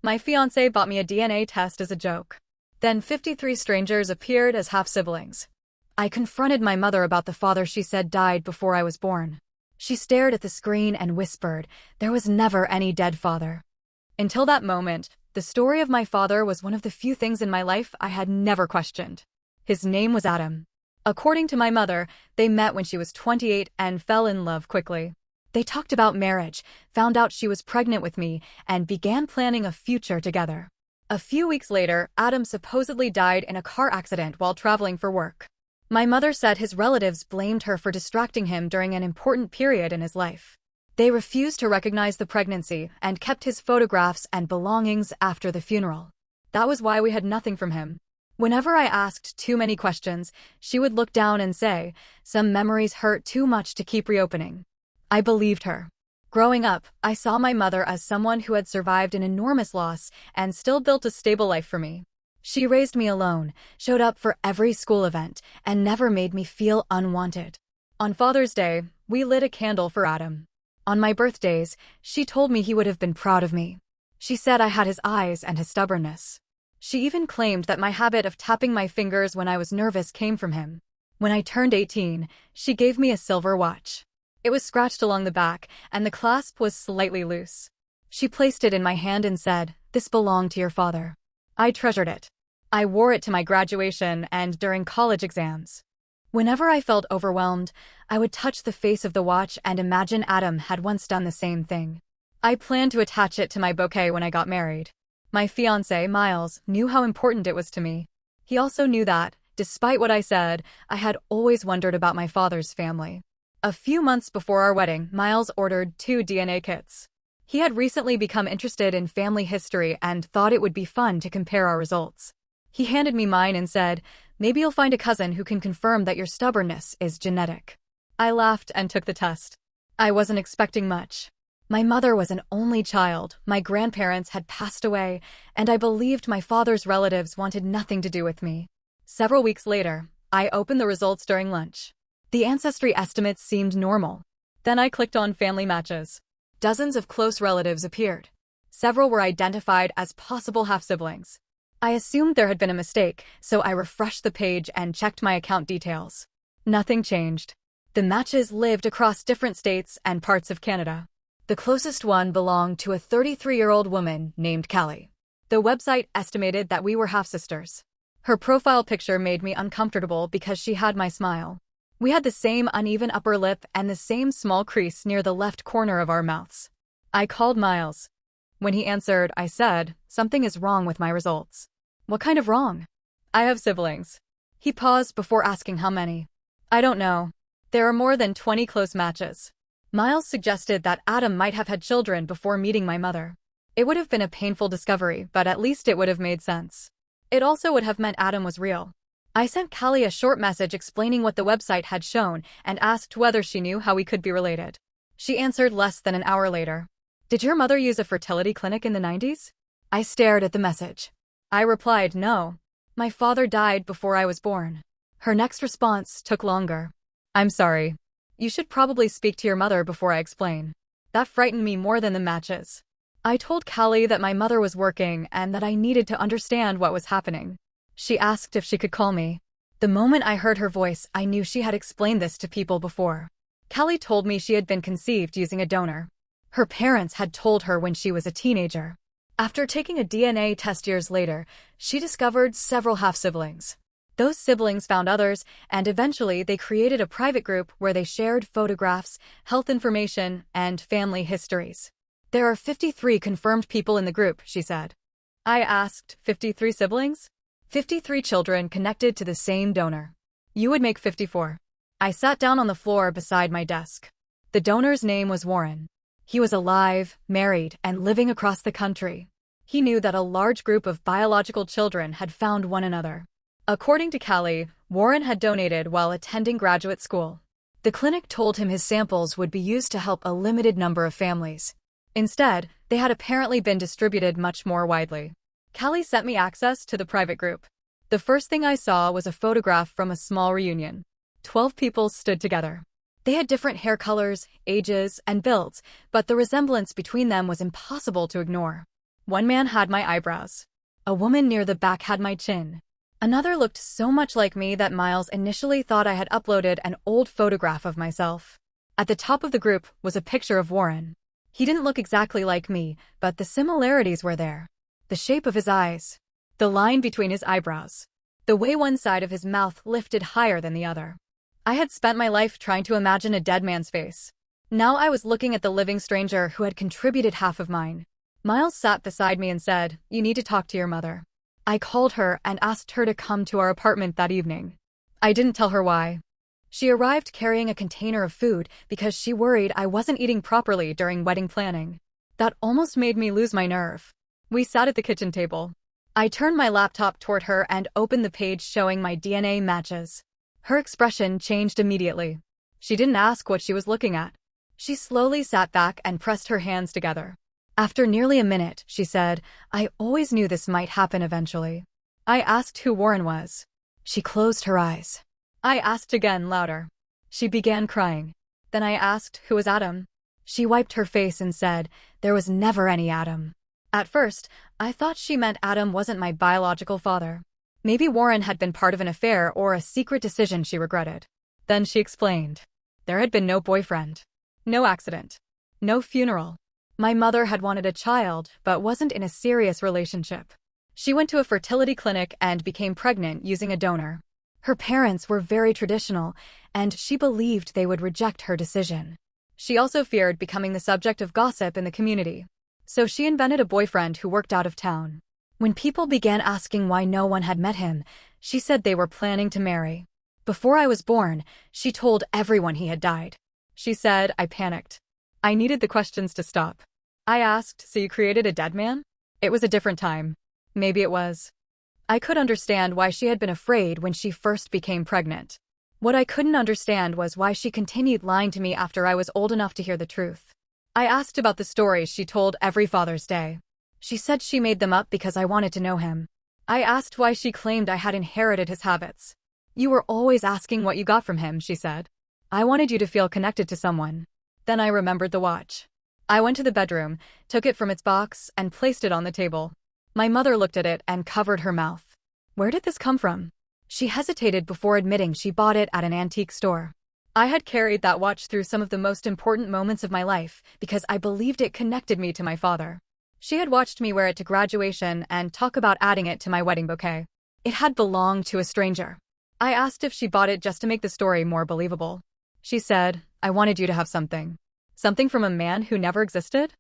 My fiancé bought me a DNA test as a joke. Then 53 strangers appeared as half-siblings. I confronted my mother about the father she said died before I was born. She stared at the screen and whispered, "There was never any dead father." Until that moment, the story of my father was one of the few things in my life I had never questioned. His name was Adam. According to my mother, they met when she was 28 and fell in love quickly. They talked about marriage, found out she was pregnant with me, and began planning a future together. A few weeks later, Adam supposedly died in a car accident while traveling for work. My mother said his relatives blamed her for distracting him during an important period in his life. They refused to recognize the pregnancy and kept his photographs and belongings after the funeral. That was why we had nothing from him. Whenever I asked too many questions, she would look down and say, "Some memories hurt too much to keep reopening." I believed her. Growing up, I saw my mother as someone who had survived an enormous loss and still built a stable life for me. She raised me alone, showed up for every school event, and never made me feel unwanted. On Father's Day, we lit a candle for Adam. On my birthdays, she told me he would have been proud of me. She said I had his eyes and his stubbornness. She even claimed that my habit of tapping my fingers when I was nervous came from him. When I turned 18, she gave me a silver watch. It was scratched along the back, and the clasp was slightly loose. She placed it in my hand and said, "This belonged to your father." I treasured it. I wore it to my graduation and during college exams. Whenever I felt overwhelmed, I would touch the face of the watch and imagine Adam had once done the same thing. I planned to attach it to my bouquet when I got married. My fiancé, Miles, knew how important it was to me. He also knew that, despite what I said, I had always wondered about my father's family. A few months before our wedding, Miles ordered 2 DNA kits. He had recently become interested in family history and thought it would be fun to compare our results. He handed me mine and said, "Maybe you'll find a cousin who can confirm that your stubbornness is genetic." I laughed and took the test. I wasn't expecting much. My mother was an only child, my grandparents had passed away, and I believed my father's relatives wanted nothing to do with me. Several weeks later, I opened the results during lunch. The ancestry estimates seemed normal. Then I clicked on Family Matches. Dozens of close relatives appeared. Several were identified as possible half-siblings. I assumed there had been a mistake, so I refreshed the page and checked my account details. Nothing changed. The matches lived across different states and parts of Canada. The closest one belonged to a 33-year-old woman named Callie. The website estimated that we were half-sisters. Her profile picture made me uncomfortable because she had my smile. We had the same uneven upper lip and the same small crease near the left corner of our mouths. I called Miles. When he answered, I said, "Something is wrong with my results." "What kind of wrong?" "I have siblings." He paused before asking how many. "I don't know. There are more than 20 close matches." Miles suggested that Adam might have had children before meeting my mother. It would have been a painful discovery, but at least it would have made sense. It also would have meant Adam was real. I sent Callie a short message explaining what the website had shown and asked whether she knew how we could be related. She answered less than an hour later. "Did your mother use a fertility clinic in the 90s? I stared at the message. I replied, "No. My father died before I was born." Her next response took longer. "I'm sorry. You should probably speak to your mother before I explain." That frightened me more than the matches. I told Callie that my mother was working and that I needed to understand what was happening. She asked if she could call me. The moment I heard her voice, I knew she had explained this to people before. Callie told me she had been conceived using a donor. Her parents had told her when she was a teenager. After taking a DNA test years later, she discovered several half-siblings. Those siblings found others, and eventually they created a private group where they shared photographs, health information, and family histories. "There are 53 confirmed people in the group," she said. I asked, 53 siblings? 53 children connected to the same donor. You would make 54. I sat down on the floor beside my desk. The donor's name was Warren. He was alive, married, and living across the country. He knew that a large group of biological children had found one another. According to Callie, Warren had donated while attending graduate school. The clinic told him his samples would be used to help a limited number of families. Instead, they had apparently been distributed much more widely. Callie sent me access to the private group. The first thing I saw was a photograph from a small reunion. 12 people stood together. They had different hair colors, ages, and builds, but the resemblance between them was impossible to ignore. One man had my eyebrows. A woman near the back had my chin. Another looked so much like me that Miles initially thought I had uploaded an old photograph of myself. At the top of the group was a picture of Warren. He didn't look exactly like me, but the similarities were there. The shape of his eyes. The line between his eyebrows. The way one side of his mouth lifted higher than the other. I had spent my life trying to imagine a dead man's face. Now I was looking at the living stranger who had contributed half of mine. Miles sat beside me and said, "You need to talk to your mother." I called her and asked her to come to our apartment that evening. I didn't tell her why. She arrived carrying a container of food because she worried I wasn't eating properly during wedding planning. That almost made me lose my nerve. We sat at the kitchen table. I turned my laptop toward her and opened the page showing my DNA matches. Her expression changed immediately. She didn't ask what she was looking at. She slowly sat back and pressed her hands together. After nearly a minute, she said, "I always knew this might happen eventually." I asked who Warren was. She closed her eyes. I asked again, louder. She began crying. Then I asked who was Adam. She wiped her face and said, "There was never any Adam." At first, I thought she meant Adam wasn't my biological father. Maybe Warren had been part of an affair or a secret decision she regretted. Then she explained. There had been no boyfriend. No accident. No funeral. My mother had wanted a child, but wasn't in a serious relationship. She went to a fertility clinic and became pregnant using a donor. Her parents were very traditional, and she believed they would reject her decision. She also feared becoming the subject of gossip in the community. So she invented a boyfriend who worked out of town. When people began asking why no one had met him, she said they were planning to marry. Before I was born, she told everyone he had died. She said, I panicked. I needed the questions to stop. I asked, "So you created a dead man?" It was a different time. Maybe it was. I could understand why she had been afraid when she first became pregnant. What I couldn't understand was why she continued lying to me after I was old enough to hear the truth. I asked about the stories she told every Father's Day. She said she made them up because I wanted to know him. I asked why she claimed I had inherited his habits. "You were always asking what you got from him," she said. "I wanted you to feel connected to someone." Then I remembered the watch. I went to the bedroom, took it from its box, and placed it on the table. My mother looked at it and covered her mouth. Where did this come from? She hesitated before admitting she bought it at an antique store. I had carried that watch through some of the most important moments of my life because I believed it connected me to my father. She had watched me wear it to graduation and talk about adding it to my wedding bouquet. It had belonged to a stranger. I asked if she bought it just to make the story more believable. She said, "I wanted you to have something." Something from a man who never existed?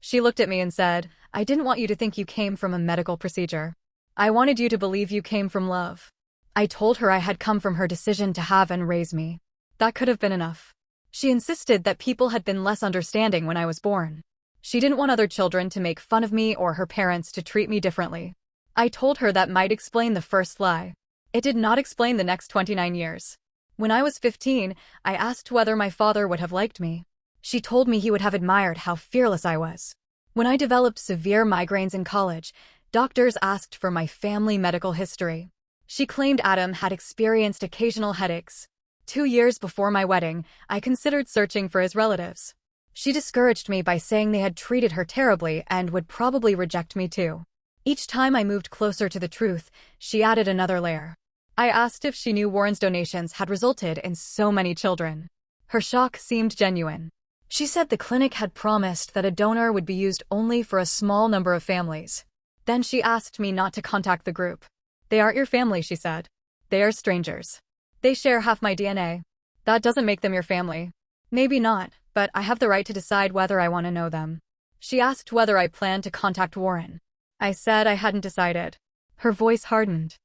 She looked at me and said, "I didn't want you to think you came from a medical procedure. I wanted you to believe you came from love." I told her I had come from her decision to have and raise me. That could have been enough. She insisted that people had been less understanding when I was born. She didn't want other children to make fun of me or her parents to treat me differently. I told her that might explain the first lie. It did not explain the next 29 years. When I was 15, I asked whether my father would have liked me. She told me he would have admired how fearless I was. When I developed severe migraines in college, doctors asked for my family medical history. She claimed Adam had experienced occasional headaches. 2 years before my wedding, I considered searching for his relatives. She discouraged me by saying they had treated her terribly and would probably reject me too. Each time I moved closer to the truth, she added another layer. I asked if she knew Warren's donations had resulted in so many children. Her shock seemed genuine. She said the clinic had promised that a donor would be used only for a small number of families. Then she asked me not to contact the group. "They aren't your family," she said. "They are strangers. They share half my DNA. That doesn't make them your family." Maybe not, but I have the right to decide whether I want to know them. She asked whether I planned to contact Warren. I said I hadn't decided. Her voice hardened.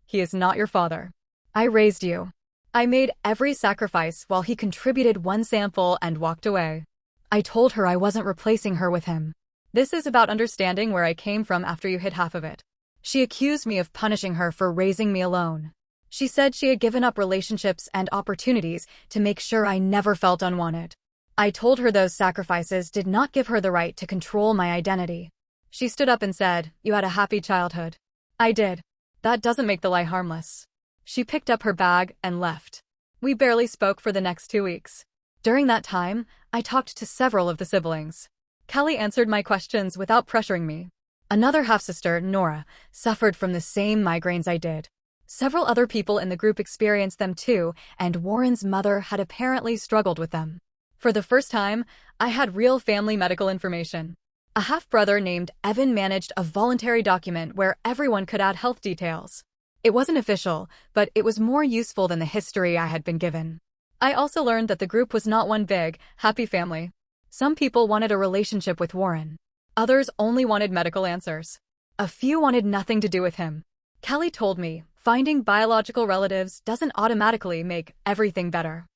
"He is not your father. I raised you. I made every sacrifice while he contributed one sample and walked away." I told her I wasn't replacing her with him. "This is about understanding where I came from after you hid half of it." She accused me of punishing her for raising me alone. She said she had given up relationships and opportunities to make sure I never felt unwanted. I told her those sacrifices did not give her the right to control my identity. She stood up and said, "You had a happy childhood." I did. That doesn't make the lie harmless. She picked up her bag and left. We barely spoke for the next 2 weeks. During that time, I talked to several of the siblings. Kelly answered my questions without pressuring me. Another half-sister, Nora, suffered from the same migraines I did. Several other people in the group experienced them too, and Warren's mother had apparently struggled with them. For the first time, I had real family medical information. A half-brother named Evan managed a voluntary document where everyone could add health details. It wasn't official, but it was more useful than the history I had been given. I also learned that the group was not one big, happy family. Some people wanted a relationship with Warren. Others only wanted medical answers. A few wanted nothing to do with him. Kelly told me, finding biological relatives doesn't automatically make everything better.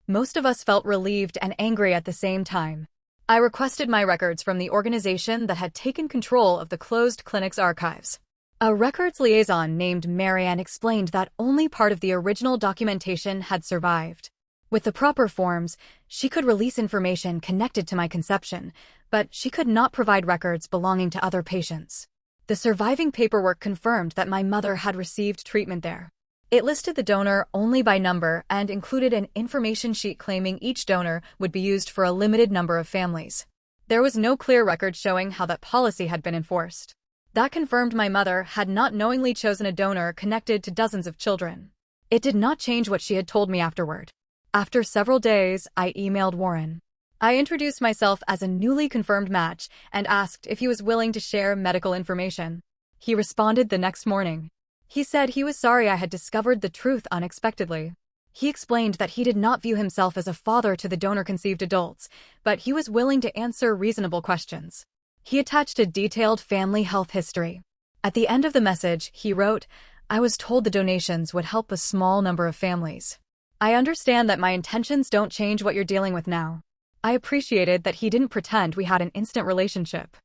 Most of us felt relieved and angry at the same time. I requested my records from the organization that had taken control of the closed clinic's archives. A records liaison named Marianne explained that only part of the original documentation had survived. With the proper forms, she could release information connected to my conception, but she could not provide records belonging to other patients. The surviving paperwork confirmed that my mother had received treatment there. It listed the donor only by number and included an information sheet claiming each donor would be used for a limited number of families. There was no clear record showing how that policy had been enforced. That confirmed my mother had not knowingly chosen a donor connected to dozens of children. It did not change what she had told me afterward. After several days, I emailed Warren. I introduced myself as a newly confirmed match and asked if he was willing to share medical information. He responded the next morning. He said he was sorry I had discovered the truth unexpectedly. He explained that he did not view himself as a father to the donor-conceived adults, but he was willing to answer reasonable questions. He attached a detailed family health history. At the end of the message, he wrote, "I was told the donations would help a small number of families. I understand that my intentions don't change what you're dealing with now." I appreciated that he didn't pretend we had an instant relationship.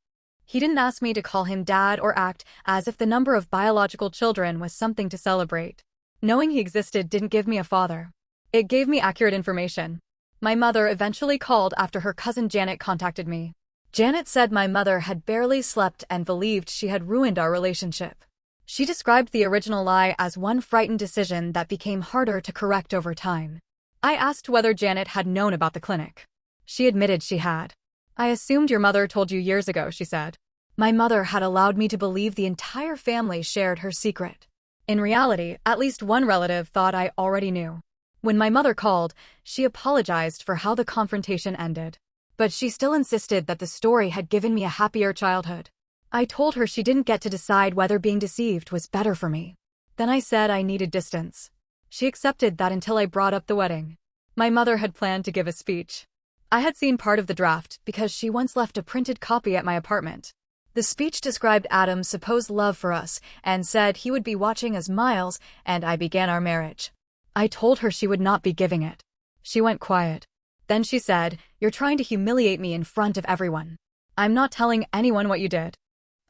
He didn't ask me to call him dad or act as if the number of biological children was something to celebrate. Knowing he existed didn't give me a father. It gave me accurate information. My mother eventually called after her cousin Janet contacted me. Janet said my mother had barely slept and believed she had ruined our relationship. She described the original lie as one frightened decision that became harder to correct over time. I asked whether Janet had known about the clinic. She admitted she had. "I assumed your mother told you years ago," she said. My mother had allowed me to believe the entire family shared her secret. In reality, at least one relative thought I already knew. When my mother called, she apologized for how the confrontation ended. But she still insisted that the story had given me a happier childhood. I told her she didn't get to decide whether being deceived was better for me. Then I said I needed distance. She accepted that until I brought up the wedding. My mother had planned to give a speech. I had seen part of the draft because she once left a printed copy at my apartment. The speech described Adam's supposed love for us and said he would be watching as Miles and I began our marriage. I told her she would not be giving it. She went quiet. Then she said, "You're trying to humiliate me in front of everyone. I'm not telling anyone what you did.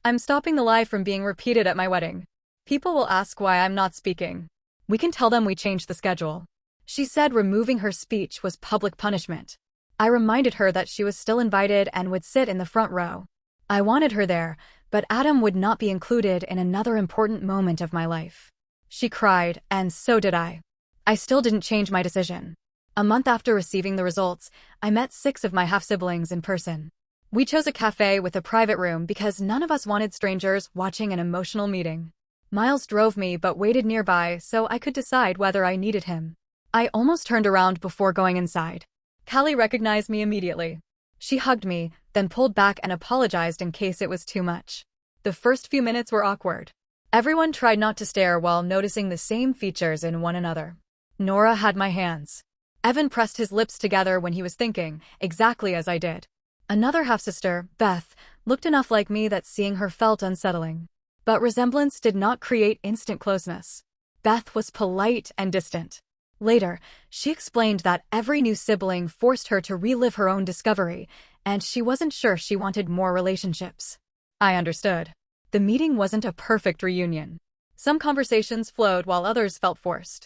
I'm stopping the lie from being repeated at my wedding. People will ask why I'm not speaking. We can tell them we changed the schedule." She said removing her speech was public punishment. I reminded her that she was still invited and would sit in the front row. I wanted her there, but Adam would not be included in another important moment of my life. She cried, and so did I. I still didn't change my decision. A month after receiving the results, I met 6 of my half-siblings in person. We chose a cafe with a private room because none of us wanted strangers watching an emotional meeting. Miles drove me but waited nearby so I could decide whether I needed him. I almost turned around before going inside. Callie recognized me immediately. She hugged me, then pulled back and apologized in case it was too much. The first few minutes were awkward. Everyone tried not to stare while noticing the same features in one another. Nora had my hands. Evan pressed his lips together when he was thinking, exactly as I did. Another half-sister, Beth, looked enough like me that seeing her felt unsettling. But resemblance did not create instant closeness. Beth was polite and distant. Later, she explained that every new sibling forced her to relive her own discovery, and she wasn't sure she wanted more relationships. I understood. The meeting wasn't a perfect reunion. Some conversations flowed while others felt forced.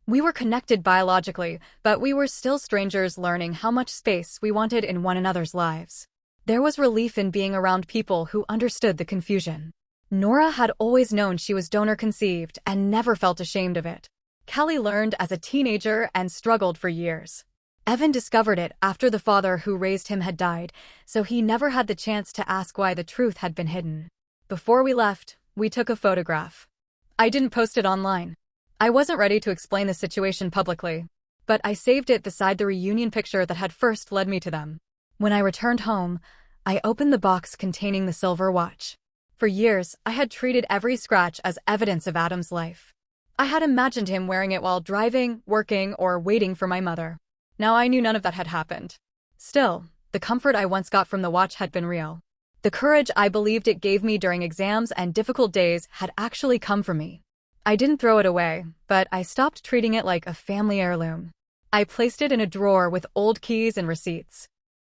We were connected biologically, but we were still strangers learning how much space we wanted in one another's lives. There was relief in being around people who understood the confusion. Nora had always known she was donor-conceived and never felt ashamed of it. Callie learned as a teenager and struggled for years. Evan discovered it after the father who raised him had died, so he never had the chance to ask why the truth had been hidden. Before we left, we took a photograph. I didn't post it online. I wasn't ready to explain the situation publicly, but I saved it beside the reunion picture that had first led me to them. When I returned home, I opened the box containing the silver watch. For years, I had treated every scratch as evidence of Adam's life. I had imagined him wearing it while driving, working, or waiting for my mother. Now I knew none of that had happened. Still, the comfort I once got from the watch had been real. The courage I believed it gave me during exams and difficult days had actually come from me. I didn't throw it away, but I stopped treating it like a family heirloom. I placed it in a drawer with old keys and receipts.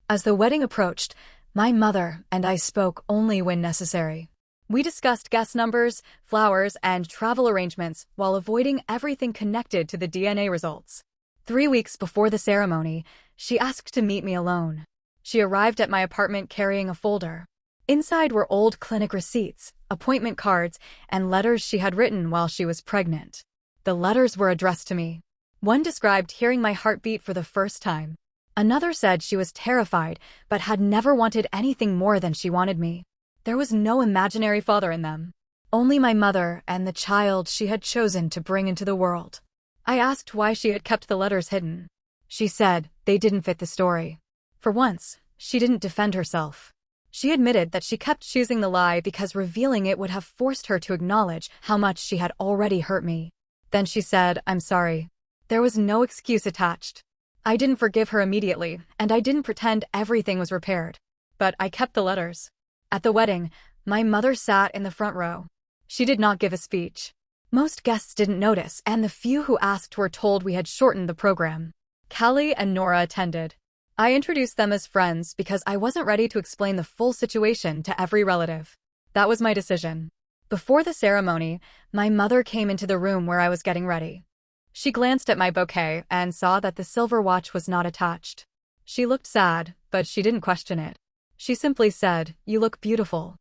As the wedding approached, my mother and I spoke only when necessary. We discussed guest numbers, flowers, and travel arrangements while avoiding everything connected to the DNA results. 3 weeks before the ceremony, she asked to meet me alone. She arrived at my apartment carrying a folder. Inside were old clinic receipts, appointment cards, and letters she had written while she was pregnant. The letters were addressed to me. One described hearing my heartbeat for the first time. Another said she was terrified but had never wanted anything more than she wanted me. There was no imaginary father in them. Only my mother and the child she had chosen to bring into the world. I asked why she had kept the letters hidden. She said they didn't fit the story. For once, she didn't defend herself. She admitted that she kept choosing the lie because revealing it would have forced her to acknowledge how much she had already hurt me. Then she said, "I'm sorry." There was no excuse attached. I didn't forgive her immediately, and I didn't pretend everything was repaired. But I kept the letters. At the wedding, my mother sat in the front row. She did not give a speech. Most guests didn't notice, and the few who asked were told we had shortened the program. Callie and Nora attended. I introduced them as friends because I wasn't ready to explain the full situation to every relative. That was my decision. Before the ceremony, my mother came into the room where I was getting ready. She glanced at my bouquet and saw that the silver watch was not attached. She looked sad, but she didn't question it. She simply said, "You look beautiful."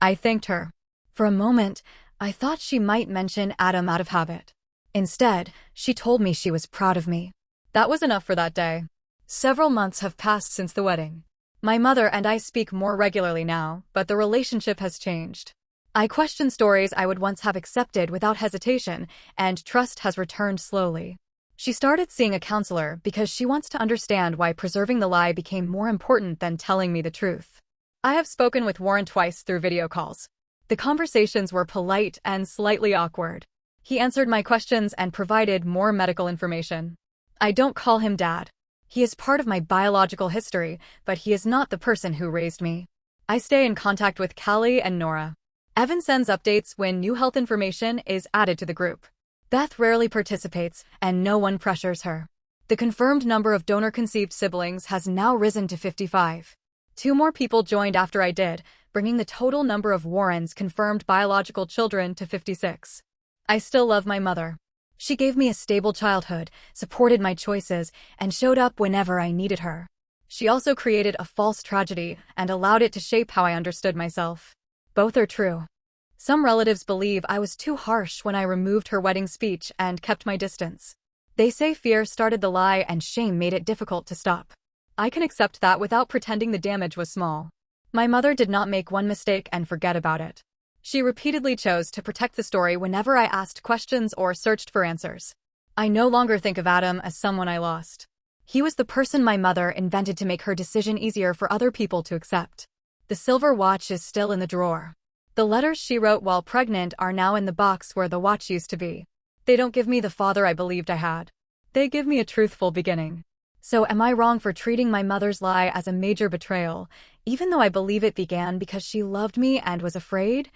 I thanked her. For a moment, I thought she might mention Adam out of habit. Instead, she told me she was proud of me. That was enough for that day. Several months have passed since the wedding. My mother and I speak more regularly now, but the relationship has changed. I question stories I would once have accepted without hesitation, and trust has returned slowly. She started seeing a counselor because she wants to understand why preserving the lie became more important than telling me the truth. I have spoken with Warren twice through video calls. The conversations were polite and slightly awkward. He answered my questions and provided more medical information. I don't call him Dad. He is part of my biological history, but he is not the person who raised me. I stay in contact with Callie and Nora. Evan sends updates when new health information is added to the group. Beth rarely participates, and no one pressures her. The confirmed number of donor-conceived siblings has now risen to 55. 2 more people joined after I did, bringing the total number of Warrens' confirmed biological children to 56. I still love my mother. She gave me a stable childhood, supported my choices, and showed up whenever I needed her. She also created a false tragedy and allowed it to shape how I understood myself. Both are true. Some relatives believe I was too harsh when I removed her wedding speech and kept my distance. They say fear started the lie and shame made it difficult to stop. I can accept that without pretending the damage was small. My mother did not make one mistake and forget about it. She repeatedly chose to protect the story whenever I asked questions or searched for answers. I no longer think of Adam as someone I lost. He was the person my mother invented to make her decision easier for other people to accept. The silver watch is still in the drawer. The letters she wrote while pregnant are now in the box where the watch used to be. They don't give me the father I believed I had. They give me a truthful beginning. So am I wrong for treating my mother's lie as a major betrayal, even though I believe it began because she loved me and was afraid?